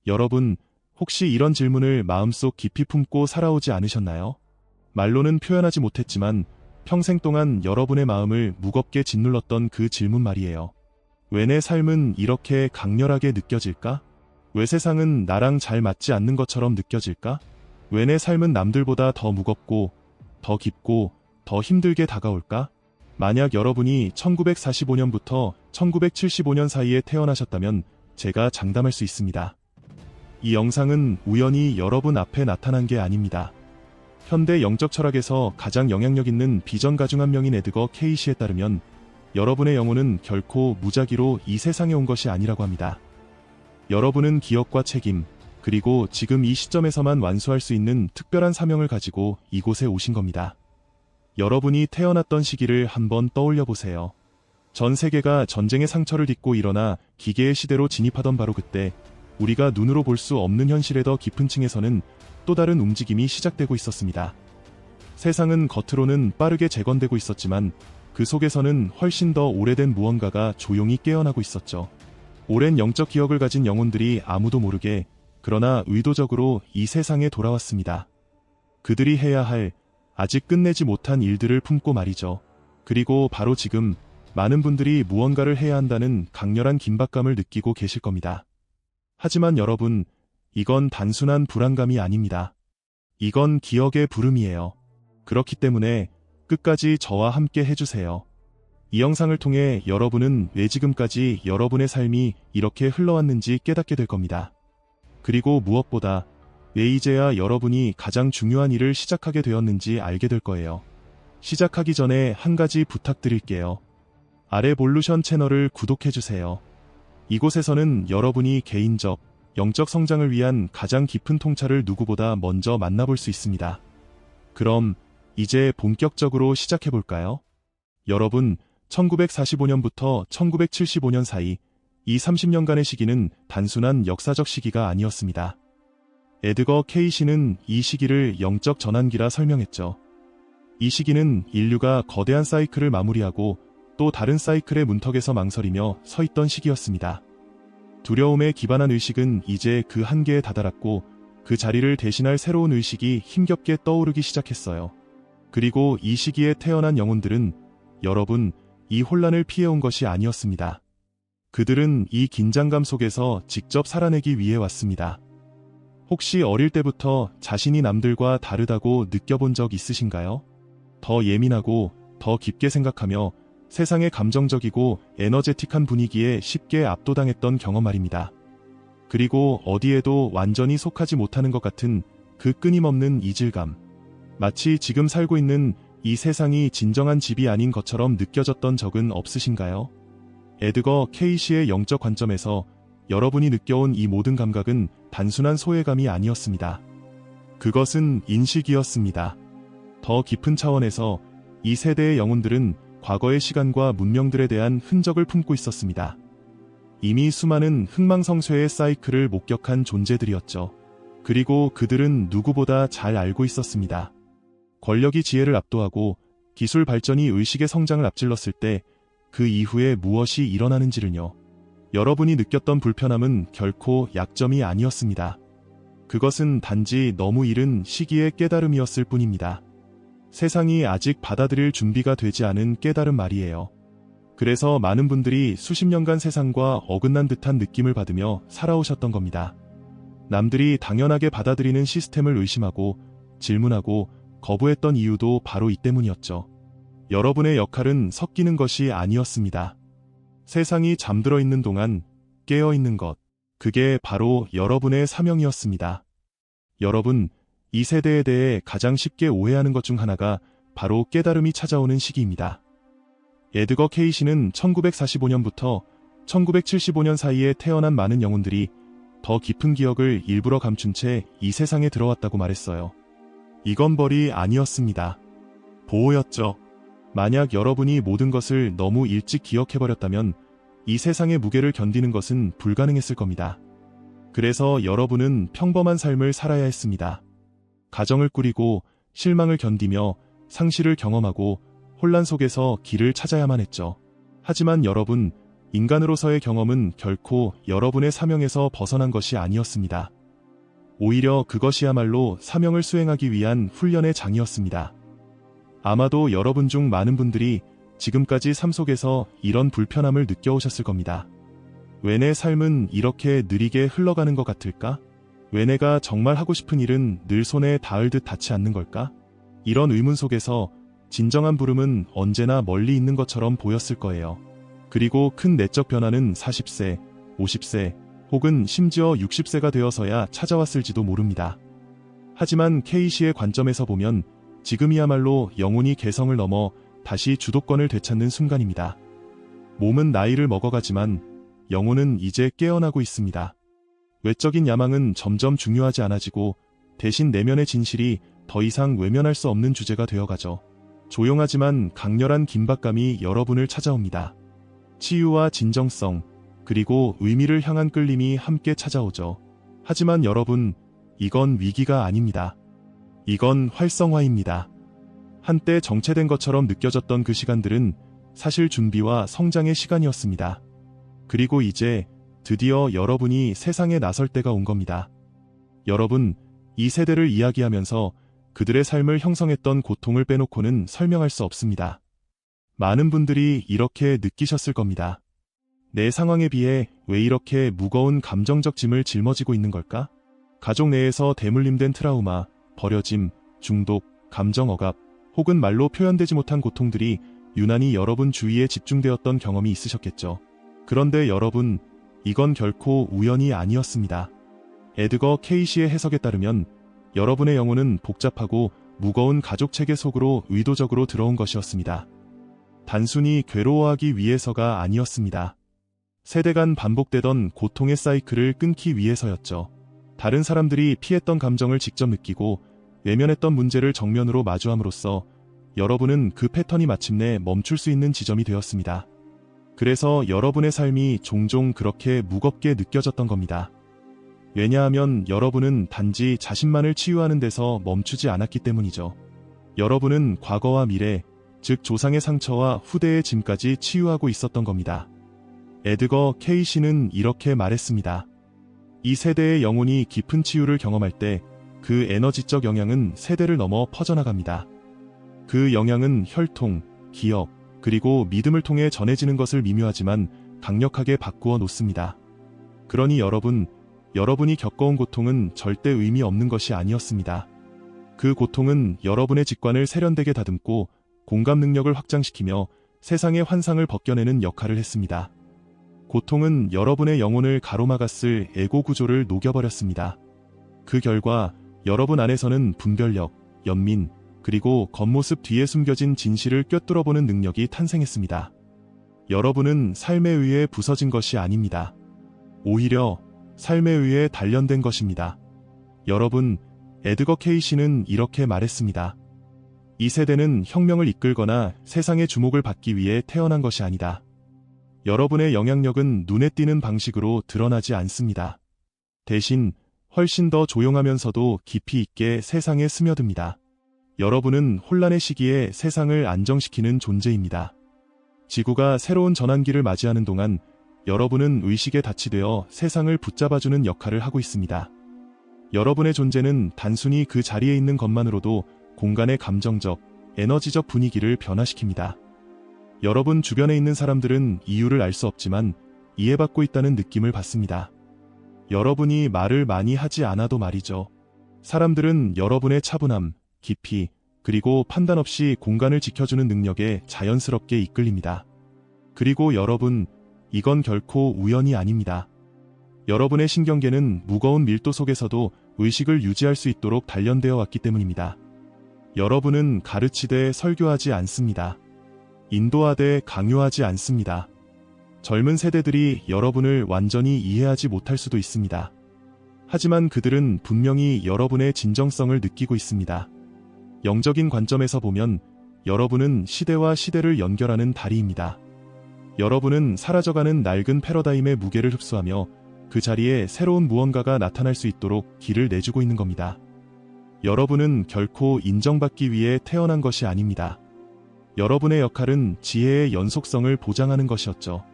여러분, 혹시 이런 질문을 마음속 깊이 품고 살아오지 않으셨나요? 말로는 표현하지 못했지만 평생 동안 여러분의 마음을 무겁게 짓눌렀던 그 질문 말이에요. 왜 내 삶은 이렇게 강렬하게 느껴질까? 왜 세상은 나랑 잘 맞지 않는 것처럼 느껴질까? 왜 내 삶은 남들보다 더 무겁고, 더 깊고, 더 힘들게 다가올까? 만약 여러분이 1945년부터 1975년 사이에 태어나셨다면 제가 장담할 수 있습니다. 이 영상은 우연히 여러분 앞에 나타난 게 아닙니다. 현대 영적 철학에서 가장 영향력 있는 비전 가중 한 명인 에드거 케이시에 따르면 여러분의 영혼은 결코 무작위로 이 세상에 온 것이 아니라고 합니다. 여러분은 기억과 책임, 그리고 지금 이 시점에서만 완수할 수 있는 특별한 사명을 가지고 이곳에 오신 겁니다. 여러분이 태어났던 시기를 한번 떠올려 보세요. 전 세계가 전쟁의 상처를 딛고 일어나 기계의 시대로 진입하던 바로 그때, 우리가 눈으로 볼 수 없는 현실의 더 깊은 층에서는 또 다른 움직임이 시작되고 있었습니다. 세상은 겉으로는 빠르게 재건되고 있었지만 그 속에서는 훨씬 더 오래된 무언가가 조용히 깨어나고 있었죠. 오랜 영적 기억을 가진 영혼들이 아무도 모르게, 그러나 의도적으로 이 세상에 돌아왔습니다. 그들이 해야 할, 아직 끝내지 못한 일들을 품고 말이죠. 그리고 바로 지금 많은 분들이 무언가를 해야 한다는 강렬한 긴박감을 느끼고 계실 겁니다. 하지만 여러분, 이건 단순한 불안감이 아닙니다. 이건 기억의 부름이에요. 그렇기 때문에 끝까지 저와 함께 해주세요. 이 영상을 통해 여러분은 왜 지금까지 여러분의 삶이 이렇게 흘러왔는지 깨닫게 될 겁니다. 그리고 무엇보다 왜 이제야 여러분이 가장 중요한 일을 시작하게 되었는지 알게 될 거예요. 시작하기 전에 한 가지 부탁드릴게요. 아래 볼루션 채널을 구독해주세요. 이곳에서는 여러분이 개인적, 영적 성장을 위한 가장 깊은 통찰을 누구보다 먼저 만나볼 수 있습니다. 그럼 이제 본격적으로 시작해볼까요? 여러분, 1945년부터 1975년 사이 이 30년간의 시기는 단순한 역사적 시기가 아니었습니다. 에드거 케이시는 이 시기를 영적 전환기라 설명했죠. 이 시기는 인류가 거대한 사이클을 마무리하고 또 다른 사이클의 문턱에서 망설이며 서 있던 시기였습니다. 두려움에 기반한 의식은 이제 그 한계에 다다랐고 그 자리를 대신할 새로운 의식이 힘겹게 떠오르기 시작했어요. 그리고 이 시기에 태어난 영혼들은 여러분, 이 혼란을 피해온 것이 아니었습니다. 그들은 이 긴장감 속에서 직접 살아내기 위해 왔습니다. 혹시 어릴 때부터 자신이 남들과 다르다고 느껴본 적 있으신가요? 더 예민하고 더 깊게 생각하며 세상의 감정적이고 에너제틱한 분위기에 쉽게 압도당했던 경험 말입니다. 그리고 어디에도 완전히 속하지 못하는 것 같은 그 끊임없는 이질감. 마치 지금 살고 있는 이 세상이 진정한 집이 아닌 것처럼 느껴졌던 적은 없으신가요? 에드거 케이시의 영적 관점에서 여러분이 느껴온 이 모든 감각은 단순한 소외감이 아니었습니다. 그것은 인식이었습니다. 더 깊은 차원에서 이 세대의 영혼들은 과거의 시간과 문명들에 대한 흔적을 품고 있었습니다. 이미 수많은 흥망성쇠의 사이클을 목격한 존재들이었죠. 그리고 그들은 누구보다 잘 알고 있었습니다. 권력이 지혜를 압도하고 기술 발전이 의식의 성장을 앞질렀을 때 그 이후에 무엇이 일어나는지를요. 여러분이 느꼈던 불편함은 결코 약점이 아니었습니다. 그것은 단지 너무 이른 시기의 깨달음이었을 뿐입니다. 세상이 아직 받아들일 준비가 되지 않은 깨달음 말이에요. 그래서 많은 분들이 수십 년간 세상과 어긋난 듯한 느낌을 받으며 살아오셨던 겁니다. 남들이 당연하게 받아들이는 시스템을 의심하고 질문하고 거부했던 이유도 바로 이 때문이었죠. 여러분의 역할은 섞이는 것이 아니었습니다. 세상이 잠들어 있는 동안 깨어 있는 것, 그게 바로 여러분의 사명이었습니다. 여러분, 이 세대에 대해 가장 쉽게 오해하는 것 중 하나가 바로 깨달음이 찾아오는 시기입니다. 에드거 케이시는 1945년부터 1975년 사이에 태어난 많은 영혼들이 더 깊은 기억을 일부러 감춘 채 이 세상에 들어왔다고 말했어요. 이건 벌이 아니었습니다. 보호였죠. 만약 여러분이 모든 것을 너무 일찍 기억해버렸다면 이 세상의 무게를 견디는 것은 불가능했을 겁니다. 그래서 여러분은 평범한 삶을 살아야 했습니다. 가정을 꾸리고 실망을 견디며 상실을 경험하고 혼란 속에서 길을 찾아야만 했죠. 하지만 여러분, 인간으로서의 경험은 결코 여러분의 사명에서 벗어난 것이 아니었습니다. 오히려 그것이야말로 사명을 수행하기 위한 훈련의 장이었습니다. 아마도 여러분 중 많은 분들이 지금까지 삶 속에서 이런 불편함을 느껴오셨을 겁니다. 왜 내 삶은 이렇게 느리게 흘러가는 것 같을까? 왜 내가 정말 하고 싶은 일은 늘 손에 닿을 듯 닿지 않는 걸까? 이런 의문 속에서 진정한 부름은 언제나 멀리 있는 것처럼 보였을 거예요. 그리고 큰 내적 변화는 40세, 50세, 혹은 심지어 60세가 되어서야 찾아왔을지도 모릅니다. 하지만 K씨의 관점에서 보면 지금이야말로 영혼이 개성을 넘어 다시 주도권을 되찾는 순간입니다. 몸은 나이를 먹어가지만 영혼은 이제 깨어나고 있습니다. 외적인 야망은 점점 중요하지 않아지고 대신 내면의 진실이 더 이상 외면할 수 없는 주제가 되어가죠. 조용하지만 강렬한 긴박감이 여러분을 찾아옵니다. 치유와 진정성, 그리고 의미를 향한 끌림이 함께 찾아오죠. 하지만 여러분, 이건 위기가 아닙니다. 이건 활성화입니다. 한때 정체된 것처럼 느껴졌던 그 시간들은 사실 준비와 성장의 시간이었습니다. 그리고 이제 드디어 여러분이 세상에 나설 때가 온 겁니다. 여러분, 이 세대를 이야기하면서 그들의 삶을 형성했던 고통을 빼놓고는 설명할 수 없습니다. 많은 분들이 이렇게 느끼셨을 겁니다. 내 상황에 비해 왜 이렇게 무거운 감정적 짐을 짊어지고 있는 걸까? 가족 내에서 대물림된 트라우마, 버려짐, 중독, 감정 억압, 혹은 말로 표현되지 못한 고통들이 유난히 여러분 주위에 집중되었던 경험이 있으셨겠죠. 그런데 여러분, 이건 결코 우연이 아니었습니다. 에드거 케이시의 해석에 따르면 여러분의 영혼은 복잡하고 무거운 가족 체계 속으로 의도적으로 들어온 것이었습니다. 단순히 괴로워하기 위해서가 아니었습니다. 세대 간 반복되던 고통의 사이클을 끊기 위해서였죠. 다른 사람들이 피했던 감정을 직접 느끼고 외면했던 문제를 정면으로 마주함으로써 여러분은 그 패턴이 마침내 멈출 수 있는 지점이 되었습니다. 그래서 여러분의 삶이 종종 그렇게 무겁게 느껴졌던 겁니다. 왜냐하면 여러분은 단지 자신만을 치유하는 데서 멈추지 않았기 때문이죠. 여러분은 과거와 미래, 즉 조상의 상처와 후대의 짐까지 치유하고 있었던 겁니다. 에드거 케이시는 이렇게 말했습니다. 이 세대의 영혼이 깊은 치유를 경험할 때 그 에너지적 영향은 세대를 넘어 퍼져나갑니다. 그 영향은 혈통, 기억, 그리고 믿음을 통해 전해지는 것을 미묘하지만 강력하게 바꾸어 놓습니다. 그러니 여러분이 겪어온 고통은 절대 의미 없는 것이 아니었습니다. 그 고통은 여러분의 직관을 세련되게 다듬고 공감 능력을 확장시키며 세상의 환상을 벗겨내는 역할을 했습니다. 고통은 여러분의 영혼을 가로막았을 에고 구조를 녹여버렸습니다. 그 결과 여러분 안에서는 분별력, 연민, 그리고 겉모습 뒤에 숨겨진 진실을 꿰뚫어보는 능력이 탄생했습니다. 여러분은 삶에 의해 부서진 것이 아닙니다. 오히려 삶에 의해 단련된 것입니다. 여러분, 에드거 케이시는 이렇게 말했습니다. 이 세대는 혁명을 이끌거나 세상의 주목을 받기 위해 태어난 것이 아니다. 여러분의 영향력은 눈에 띄는 방식으로 드러나지 않습니다. 대신 훨씬 더 조용하면서도 깊이 있게 세상에 스며듭니다. 여러분은 혼란의 시기에 세상을 안정시키는 존재입니다. 지구가 새로운 전환기를 맞이하는 동안 여러분은 의식의 닻이 되어 세상을 붙잡아주는 역할을 하고 있습니다. 여러분의 존재는 단순히 그 자리에 있는 것만으로도 공간의 감정적, 에너지적 분위기를 변화시킵니다. 여러분 주변에 있는 사람들은 이유를 알 수 없지만 이해받고 있다는 느낌을 받습니다. 여러분이 말을 많이 하지 않아도 말이죠. 사람들은 여러분의 차분함, 깊이, 그리고 판단 없이 공간을 지켜주는 능력에 자연스럽게 이끌립니다. 그리고 여러분, 이건 결코 우연이 아닙니다. 여러분의 신경계는 무거운 밀도 속에서도 의식을 유지할 수 있도록 단련되어 왔기 때문입니다. 여러분은 가르치되 설교하지 않습니다. 인도하되 강요하지 않습니다. 젊은 세대들이 여러분을 완전히 이해하지 못할 수도 있습니다. 하지만 그들은 분명히 여러분의 진정성을 느끼고 있습니다. 영적인 관점에서 보면 여러분은 시대와 시대를 연결하는 다리입니다. 여러분은 사라져가는 낡은 패러다임의 무게를 흡수하며 그 자리에 새로운 무언가가 나타날 수 있도록 길을 내주고 있는 겁니다. 여러분은 결코 인정받기 위해 태어난 것이 아닙니다. 여러분의 역할은 지혜의 연속성을 보장하는 것이었죠.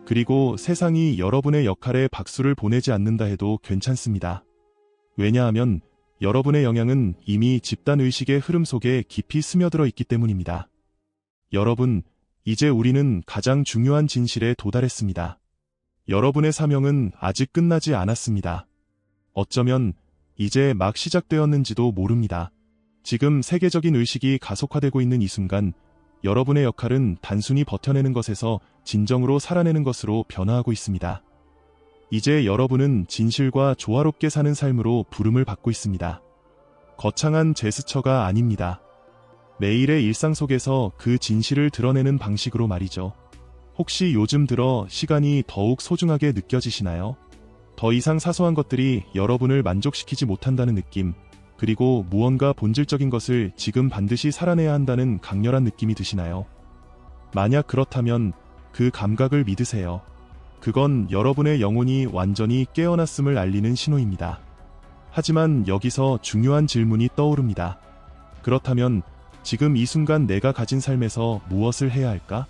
그리고 세상이 여러분의 역할에 박수를 보내지 않는다 해도 괜찮습니다. 왜냐하면 여러분의 영향은 이미 집단의식의 흐름 속에 깊이 스며들어 있기 때문입니다. 여러분, 이제 우리는 가장 중요한 진실에 도달했습니다. 여러분의 사명은 아직 끝나지 않았습니다. 어쩌면 이제 막 시작되었는지도 모릅니다. 지금 세계적인 의식이 가속화되고 있는 이 순간, 여러분의 역할은 단순히 버텨내는 것에서 진정으로 살아내는 것으로 변화하고 있습니다. 이제 여러분은 진실과 조화롭게 사는 삶으로 부름을 받고 있습니다. 거창한 제스처가 아닙니다. 매일의 일상 속에서 그 진실을 드러내는 방식으로 말이죠. 혹시 요즘 들어 시간이 더욱 소중하게 느껴지시나요? 더 이상 사소한 것들이 여러분을 만족시키지 못한다는 느낌, 그리고 무언가 본질적인 것을 지금 반드시 살아내야 한다는 강렬한 느낌이 드시나요? 만약 그렇다면 그 감각을 믿으세요. 그건 여러분의 영혼이 완전히 깨어났음을 알리는 신호입니다. 하지만 여기서 중요한 질문이 떠오릅니다. 그렇다면 지금 이 순간 내가 가진 삶에서 무엇을 해야 할까?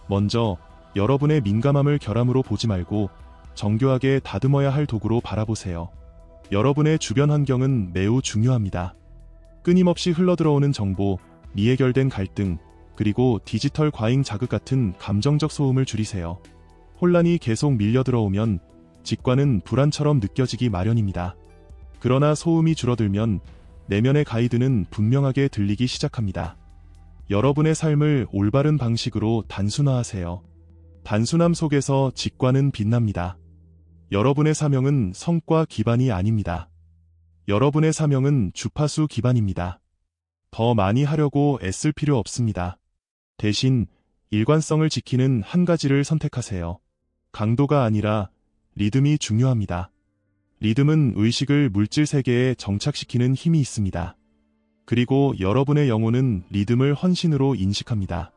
먼저 여러분의 민감함을 결함으로 보지 말고 정교하게 다듬어야 할 도구로 바라보세요. 여러분의 주변 환경은 매우 중요합니다. 끊임없이 흘러들어오는 정보, 미해결된 갈등, 그리고 디지털 과잉 자극 같은 감정적 소음을 줄이세요. 혼란이 계속 밀려들어오면 직관은 불안처럼 느껴지기 마련입니다. 그러나 소음이 줄어들면 내면의 가이드는 분명하게 들리기 시작합니다. 여러분의 삶을 올바른 방식으로 단순화하세요. 단순함 속에서 직관은 빛납니다. 여러분의 사명은 성과 기반이 아닙니다. 여러분의 사명은 주파수 기반입니다. 더 많이 하려고 애쓸 필요 없습니다. 대신 일관성을 지키는 한 가지를 선택하세요. 강도가 아니라 리듬이 중요합니다. 리듬은 의식을 물질 세계에 정착시키는 힘이 있습니다. 그리고 여러분의 영혼은 리듬을 헌신으로 인식합니다.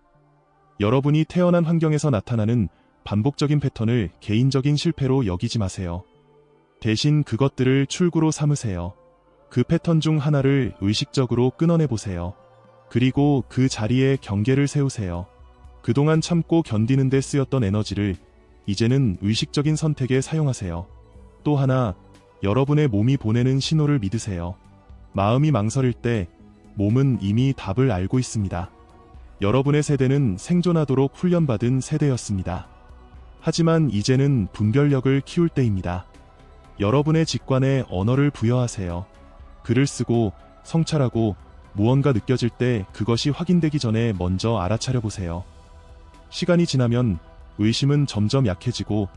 여러분이 태어난 환경에서 나타나는 반복적인 패턴을 개인적인 실패로 여기지 마세요. 대신 그것들을 출구로 삼으세요. 그 패턴 중 하나를 의식적으로 끊어내보세요. 그리고 그 자리에 경계를 세우세요. 그동안 참고 견디는 데 쓰였던 에너지를 이제는 의식적인 선택에 사용하세요. 또 하나, 여러분의 몸이 보내는 신호를 믿으세요. 마음이 망설일 때 몸은 이미 답을 알고 있습니다. 여러분의 세대는 생존하도록 훈련받은 세대였습니다. 하지만 이제는 분별력을 키울 때입니다. 여러분의 직관에 언어를 부여하세요. 글을 쓰고 성찰하고 무언가 느껴질 때 그것이 확인되기 전에 먼저 알아차려 보세요. 시간이 지나면 의심은 점점 약해지고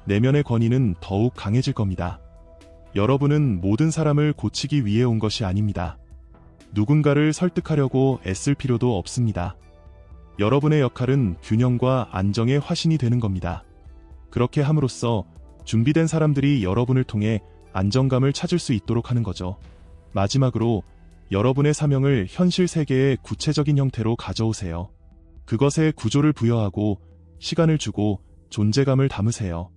내면의 권위는 더욱 강해질 겁니다. 여러분은 모든 사람을 고치기 위해 온 것이 아닙니다. 누군가를 설득하려고 애쓸 필요도 없습니다. 여러분의 역할은 균형과 안정의 화신이 되는 겁니다. 그렇게 함으로써 준비된 사람들이 여러분을 통해 안정감을 찾을 수 있도록 하는 거죠. 마지막으로 여러분의 사명을 현실 세계의 구체적인 형태로 가져오세요. 그것에 구조를 부여하고 시간을 주고 존재감을 담으세요.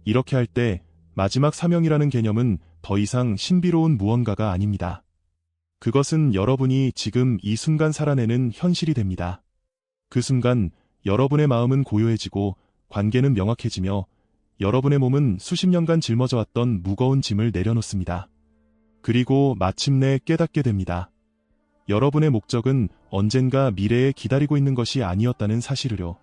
이렇게 할 때 마지막 사명이라는 개념은 더 이상 신비로운 무언가가 아닙니다. 그것은 여러분이 지금 이 순간 살아내는 현실이 됩니다. 그 순간 여러분의 마음은 고요해지고 관계는 명확해지며 여러분의 몸은 수십 년간 짊어져 왔던 무거운 짐을 내려놓습니다. 그리고 마침내 깨닫게 됩니다. 여러분의 목적은 언젠가 미래에 기다리고 있는 것이 아니었다는 사실을요.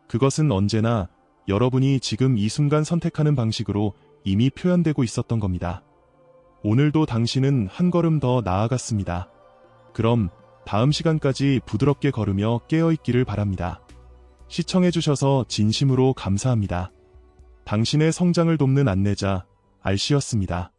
그것은 언제나 여러분이 지금 이 순간 선택하는 방식으로 이미 표현되고 있었던 겁니다. 오늘도 당신은 한 걸음 더 나아갔습니다. 그럼 다음 시간까지 부드럽게 걸으며 깨어있기를 바랍니다. 시청해주셔서 진심으로 감사합니다. 당신의 성장을 돕는 안내자, 알씨였습니다.